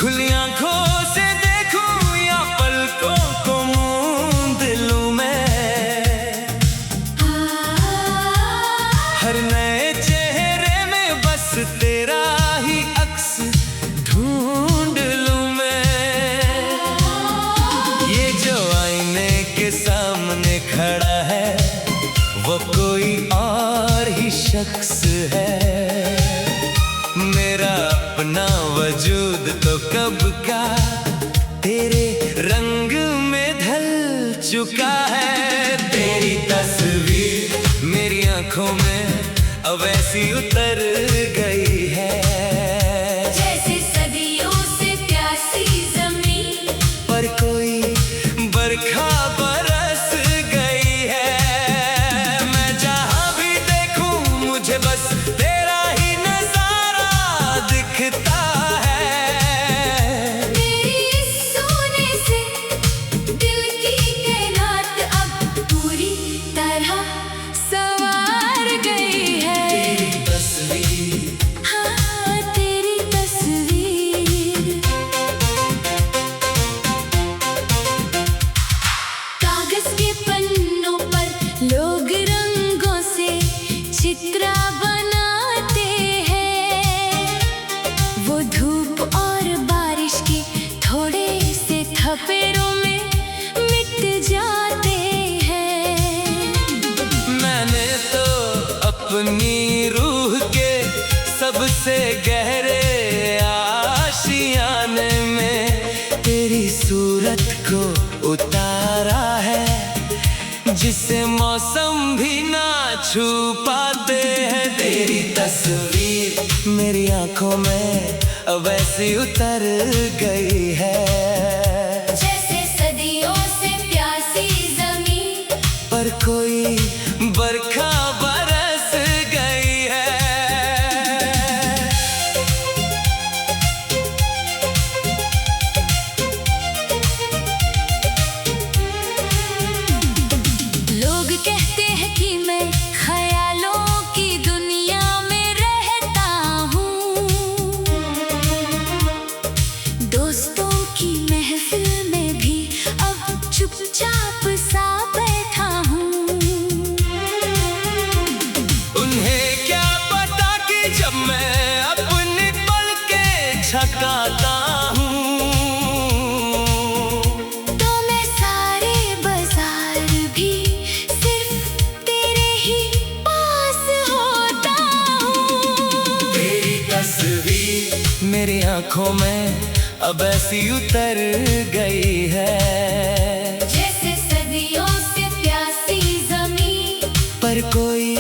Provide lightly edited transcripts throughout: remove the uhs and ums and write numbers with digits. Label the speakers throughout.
Speaker 1: खुली आंखों से देखूं या पलकों को मूंद लूं मैं, हर नए चेहरे में बस तेरा ही अक्स ढूंढ लूं मैं। ये जो आईने के सामने खड़ा है वो कोई और ही शख्स है। मेरा अपना वजूद तो कब का तेरे रंग में ढल चुका है। तेरी तस्वीर मेरी आंखों में अब ऐसी उतर गई है,
Speaker 2: जैसे सदियों से प्यासी ज़मीं
Speaker 1: पर कोई बरखा बरस गई है। मैं जहां भी देखूं मुझे बस तेरा ही नजारा दिखता है।
Speaker 2: मेरी इस सोने से दिल की कैनात अब पूरी तरह संवार गई है।
Speaker 1: तेरी तस्वीर,
Speaker 2: हाँ तेरी तस्वीर। कागज के पन्नों पर लोग रंगों से चित्र बनाते हैं। वो धूप और बारिश के थोड़े से थपेड़ों में मिट जाते हैं।
Speaker 1: मैंने तो अपनी रूह के सबसे गहरे आशियाने में तेरी सूरत को उतारा है, जिसे मौसम भी ना छू पाते हैं। तेरी तस्वीर मेरी आंखों में अब ऐसी उतर गई है,
Speaker 2: जैसे सदियों से प्यासी ज़मीं
Speaker 1: पर कोई बरखा बरस गई है।
Speaker 2: लोग कहते हैं कि मैं ख्यालों की दुनिया में रहता हूँ। दोस्तों की महफिल में भी अब चुपचाप सा बैठा हूँ।
Speaker 1: उन्हें क्या पता कि जब मैं अपनी पलकें झपकाता हूँ
Speaker 2: तो मैं सारे बाजार भी सिर्फ तेरे ही पास होता हूँ।
Speaker 1: तेरी तस्वीर मेरी आंखों में अब ऐसी उतर गई है,
Speaker 2: जैसे सदियों से प्यासी ज़मीं
Speaker 1: पर कोई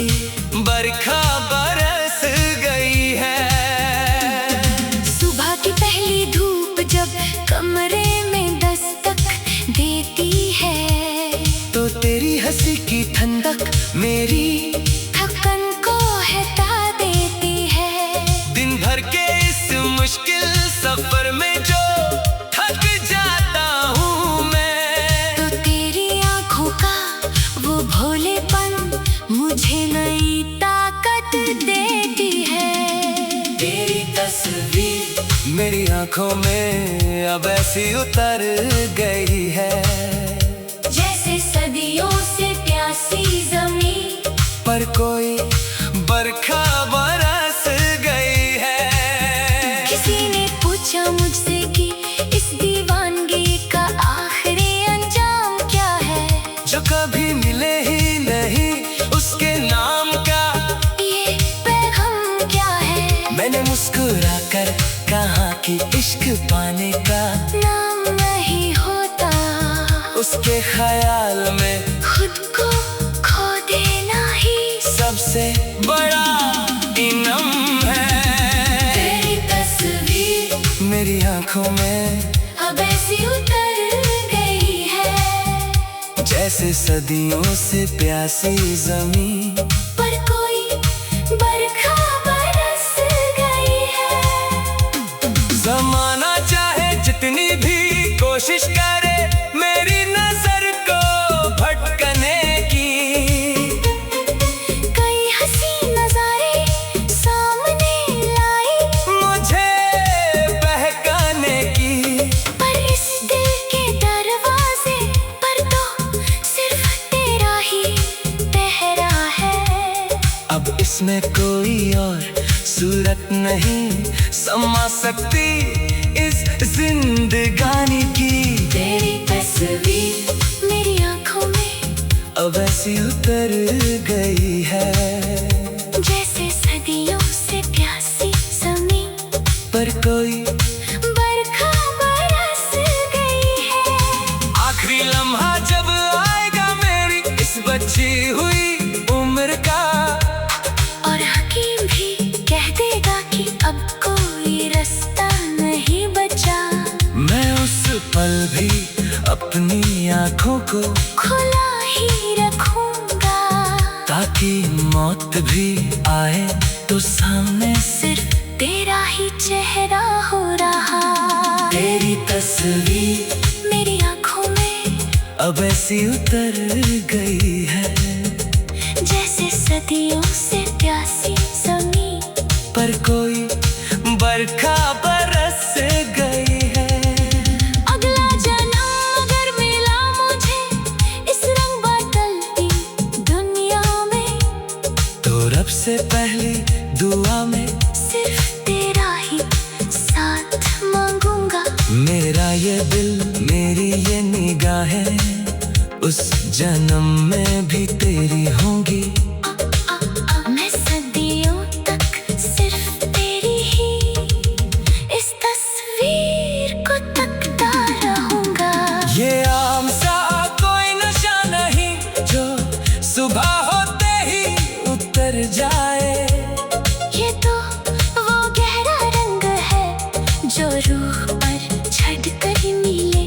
Speaker 1: बरखा बरस गई है।
Speaker 2: सुबह की पहली धूप जब कमरे में दस्तक देती है
Speaker 1: तो तेरी हंसी की ठंडक मेरी
Speaker 2: थकन को हटा देती है।
Speaker 1: दिन भर के इस मुश्किल सफर में जो थक जाता हूँ मैं,
Speaker 2: तो तेरी आंखों का वो भोलेपन मुझे नई ताकत देती है।
Speaker 1: तेरी तस्वीर मेरी आंखों में अब ऐसी उतर गई है,
Speaker 2: जैसे सदियों से प्यासी ज़मीं
Speaker 1: पर कोई बरखा बरस गई है।
Speaker 2: किसी ने पूछा मुझसे कि इस दीवानगी का आखिरी अंजाम क्या है।
Speaker 1: जो कभी मिले ही नहीं उसके नाम का
Speaker 2: ये पैगाम क्या है।
Speaker 1: मैंने मुस्कुरा कर कहा कि इश्क पाने का
Speaker 2: नाम नहीं होता,
Speaker 1: उसके ख्याल में
Speaker 2: खुद को खो देना ही
Speaker 1: सबसे बड़ा इनाम है।
Speaker 2: तेरी तस्वीर
Speaker 1: मेरी आंखों में
Speaker 2: अब ऐसी उतर गई है,
Speaker 1: जैसे सदियों से प्यासी जमीन
Speaker 2: पर कोई बरखा बरस गई है।
Speaker 1: जमाना चाहे जितनी भी कोशिश करे मेरी नजर को भटकने की,
Speaker 2: कई हंसी नजारे सामने लाई
Speaker 1: मुझे बहकाने की। नहीं समा सकती इस जिंदगानी की।
Speaker 2: तेरी तस्वीर मेरी आंखों में
Speaker 1: अब ऐसी उतर गई है,
Speaker 2: जैसे सदियों से प्यासी ज़मीं
Speaker 1: पर कोई
Speaker 2: बरखा बरस गई है।
Speaker 1: आखिरी लम्हा जब आएगा मेरी इस बची हुई उम्र का,
Speaker 2: और हकीम भी कह देगा कि अब कोई रास्ता नहीं बचा।
Speaker 1: मैं उस पल भी अपनी आँखों को
Speaker 2: खुला ही रखूंगा,
Speaker 1: ताकि मौत भी आए तो सामने
Speaker 2: सिर्फ तेरा ही चेहरा हो रहा।
Speaker 1: तेरी तस्वीर
Speaker 2: मेरी आंखों में
Speaker 1: अब ऐसी उतर गई है,
Speaker 2: जैसे सदियों से प्यासी ज़मीं
Speaker 1: पर कोई बरखा बरस गई है।
Speaker 2: अगला जन्म अगर मिला मुझे इस रंग बदलती दुनिया में,
Speaker 1: तो रब से पहली दुआ में
Speaker 2: सिर्फ तेरा ही साथ मांगूंगा।
Speaker 1: मेरा ये दिल मेरी ये निगाहें उस जन्म में भी तेरी होंगी।
Speaker 2: मैं सदियों तक सिर्फ तेरी ही इस तस्वीर को तकता रहूंगा।
Speaker 1: ये आम सा कोई नशा नहीं जो सुबह होते ही उतर जाए,
Speaker 2: ये तो वो गहरा रंग है जो रूह पर छटकर मिले।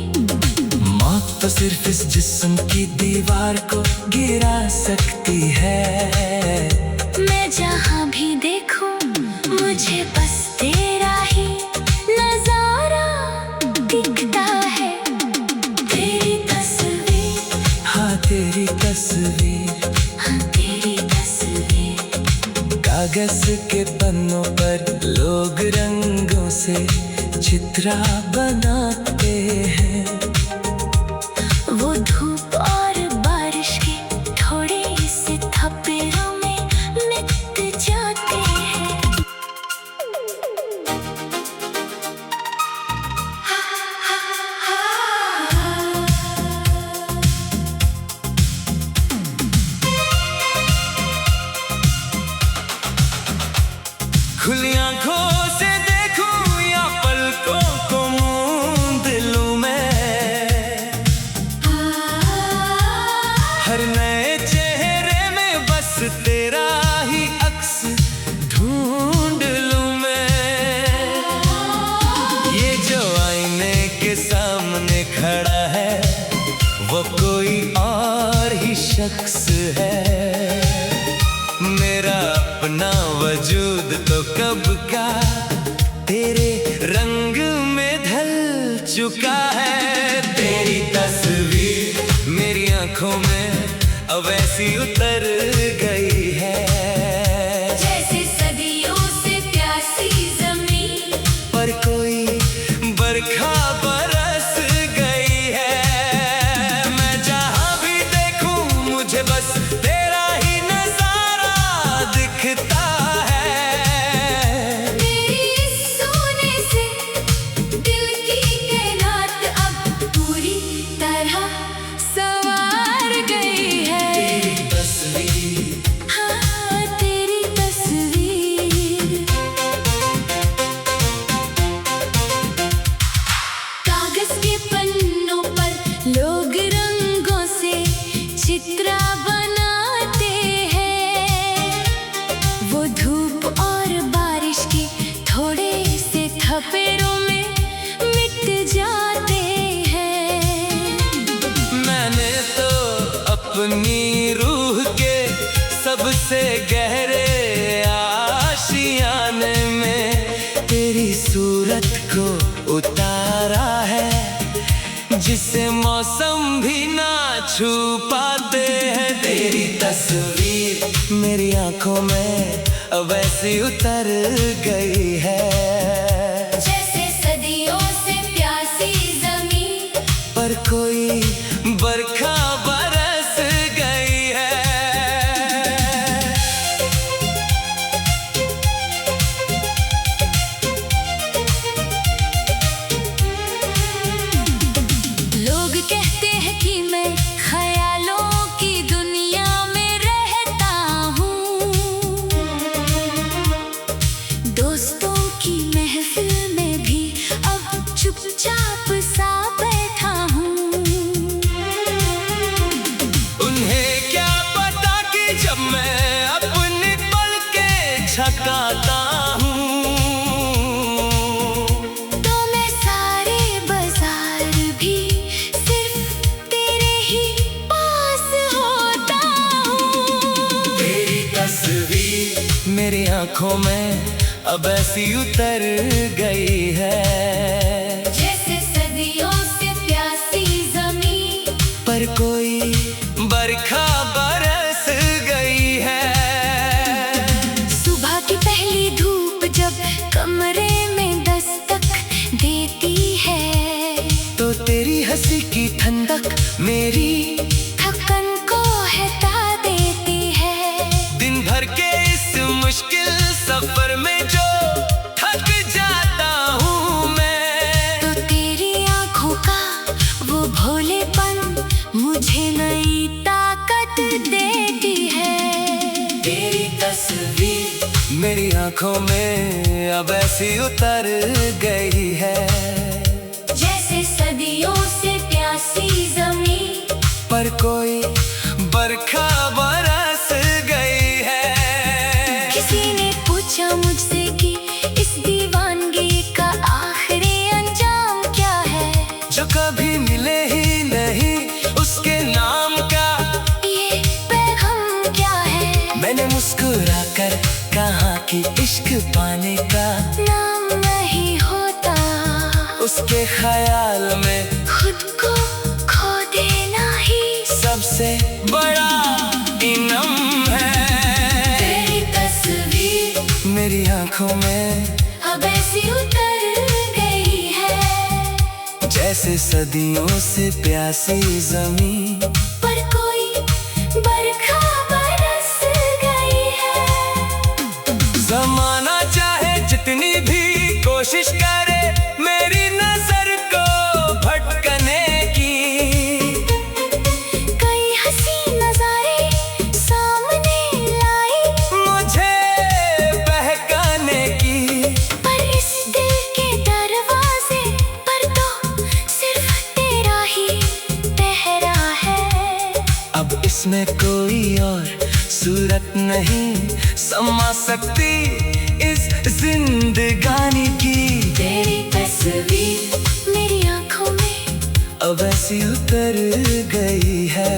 Speaker 1: मौत तो सिर्फ इस जिस्म की दीवार को गिरा सकती है।
Speaker 2: मैं जहाँ भी देखूं मुझे बस तेरा ही नजारा दिखता है। तेरी तस्वीर,
Speaker 1: हाँ तेरी तस्वीर,
Speaker 2: हाँ तेरी तस्वीर।
Speaker 1: कागज के पन्नों पर लोग रंगों से चित्रा बनाते हैं।
Speaker 2: वो धूप और बारिश के थोड़े से थपेड़ों में मिट जाते हैं।
Speaker 1: खुली आंखों से देखूं या पलकों को मूंद लूं मैं, हर नए चेहरे में बस तेरा ही अक्स ढूंढ लूं मैं। ये जो आईने के सामने खड़ा है वो कोई और ही शख्स है। मेरा अपना वजूद तो कब का तेरे रंग में ढल चुका है। तेरी तस्वीर मेरी आंखों में अब ऐसी उतर गई है,
Speaker 2: जैसे सदियों से प्यासी ज़मीं
Speaker 1: पर कोई बरखा बरस गई है। मैं जहाँ भी देखूं मुझे बस तेरा ही नजारा दिखता है।
Speaker 2: तेरी सोने से दिल की कैनात अब पूरी तरह संवार गई है।
Speaker 1: तेरी तस्वीर,
Speaker 2: हाँ तेरी तस्वीर। कागज के पन्नों पर लोग रंगों से चित्रा बनाते हैं। वो धूप और बारिश के थोड़े से थपेड़ों में मिट जाते हैं।
Speaker 1: मैंने तो अपनी रूह के सबसे गहरे आशियाने में तेरी सूरत को उतारा है, जिसे मौसम भी ना छू पाते हैं। तेरी तस्वीर मेरी आंखों में अब ऐसी उतर गई है,
Speaker 2: जैसे सदियों से प्यासी ज़मीं
Speaker 1: पर कोई बरखा बरस गई है। आंखों में अब ऐसी उतर गई है,
Speaker 2: जैसे सदियों से प्यासी ज़मीं
Speaker 1: पर कोई बरखा बरस गई है।
Speaker 2: सुबह की पहली धूप जब कमरे में दस्तक देती है,
Speaker 1: तो तेरी हंसी की ठंडक मेरी
Speaker 2: थकन को हटा देती है।
Speaker 1: दिन भर के इस मुश्किल सफर में जो थक जाता हूँ मैं,
Speaker 2: तो तेरी आंखों का वो भोलेपन मुझे नई ताकत देती है।
Speaker 1: तेरी तस्वीर मेरी आंखों में अब ऐसी उतर गई है,
Speaker 2: जैसे सदियों से प्यासी ज़मीं
Speaker 1: पर कोई बरखा बरस गई है।
Speaker 2: किसी ने पूछा मुझसे कि इस दीवानगी का आखिरी अंजाम क्या है,
Speaker 1: जो कभी मिले ही नहीं उसके नाम का
Speaker 2: ये पैगाम क्या है।
Speaker 1: मैंने मुस्कुरा कर कहा कि इश्क पाने का
Speaker 2: नाम नहीं होता,
Speaker 1: उसके ख्याल में
Speaker 2: खुद को खो देना ही
Speaker 1: सबसे बड़ा इनाम है।
Speaker 2: तेरी तस्वीर
Speaker 1: मेरी आंखों में
Speaker 2: अब ऐसी उतर गई है,
Speaker 1: जैसे सदियों से प्यासी जमीन,
Speaker 2: पर कोई बरखा बरस गई है।
Speaker 1: जमाना चाहे जितनी भी कोशिश करे मेरी नजर को भटकने की,
Speaker 2: कई हंसी नजारे सामने लाई
Speaker 1: मुझे बहकाने की,
Speaker 2: पर इस दिल के दरवाजे पर तो सिर्फ तेरा ही पहरा है।
Speaker 1: अब इसमें कोई और सूरत नहीं समा सकती इस जिंदगानी की।
Speaker 2: तेरी तस्वीर मेरी आंखों में
Speaker 1: अब ऐसी उतर गई है,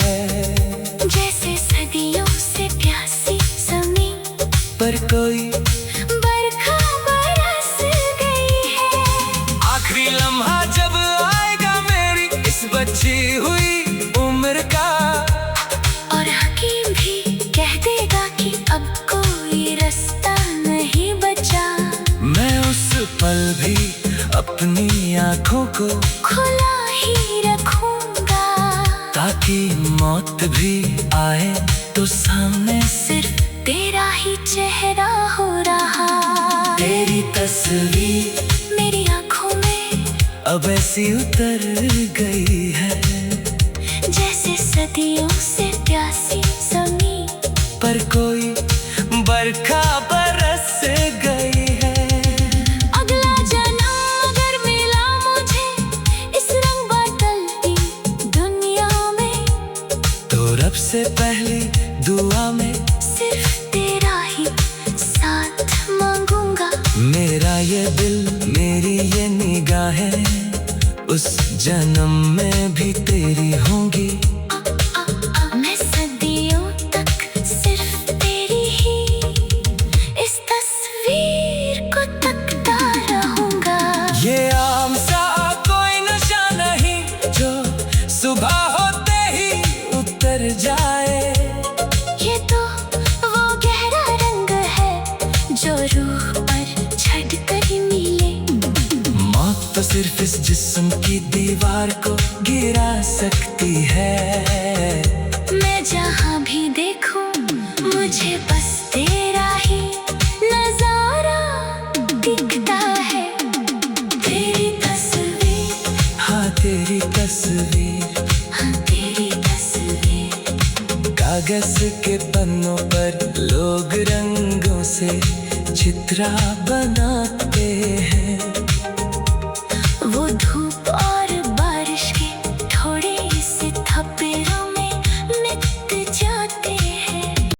Speaker 2: जैसे सदियों से प्यासी ज़मीं,
Speaker 1: पर कोई
Speaker 2: बरखा बरस गई है।
Speaker 1: आखिरी लम्हा जब आएगा मेरी इस बची हुई उम्र का,
Speaker 2: और हकीम भी कह देगा कि अब कोई रास्ता नहीं बचा,
Speaker 1: मैं उस पल भी अपनी आंखों को
Speaker 2: खुला ही रखूंगा,
Speaker 1: ताकि मौत भी आए तो सामने
Speaker 2: सिर्फ तेरा ही चेहरा हो रहा।
Speaker 1: तेरी तस्वीर
Speaker 2: मेरी आंखों में
Speaker 1: अब ऐसी उतर गई है,
Speaker 2: जैसे सदियों से प्यासी ज़मीं,
Speaker 1: पर कोई बरखा बरस गई है।
Speaker 2: अगला जन्म अगर मिला मुझे इस रंग बदलती दुनिया में,
Speaker 1: तो रब से पहली दुआ में
Speaker 2: सिर्फ तेरा ही साथ मांगूंगा।
Speaker 1: मेरा ये दिल मेरी ये निगाहें उस जन्म में भी तेरी होंगी।
Speaker 2: मैं सदियों तक सिर्फ तेरी ही इस तस्वीर को तकता रहूंगा।
Speaker 1: ये आम सा कोई नशा नहीं जो सुबह होते ही उतर जाए,
Speaker 2: ये तो वो गहरा रंग है जो रूह पर छट कर मिले।
Speaker 1: मौत तो सिर्फ इस जिस्म की दीवार को गिरा सकती है।
Speaker 2: मैं जहाँ भी देखूं मुझे बस तेरा ही नजारा दिखता है। तेरी तस्वीर,
Speaker 1: हाँ तेरी तस्वीर,
Speaker 2: हाँ तेरी तस्वीर।
Speaker 1: कागज के पन्नों पर लोग रंगों से चित्रा बनाते हैं।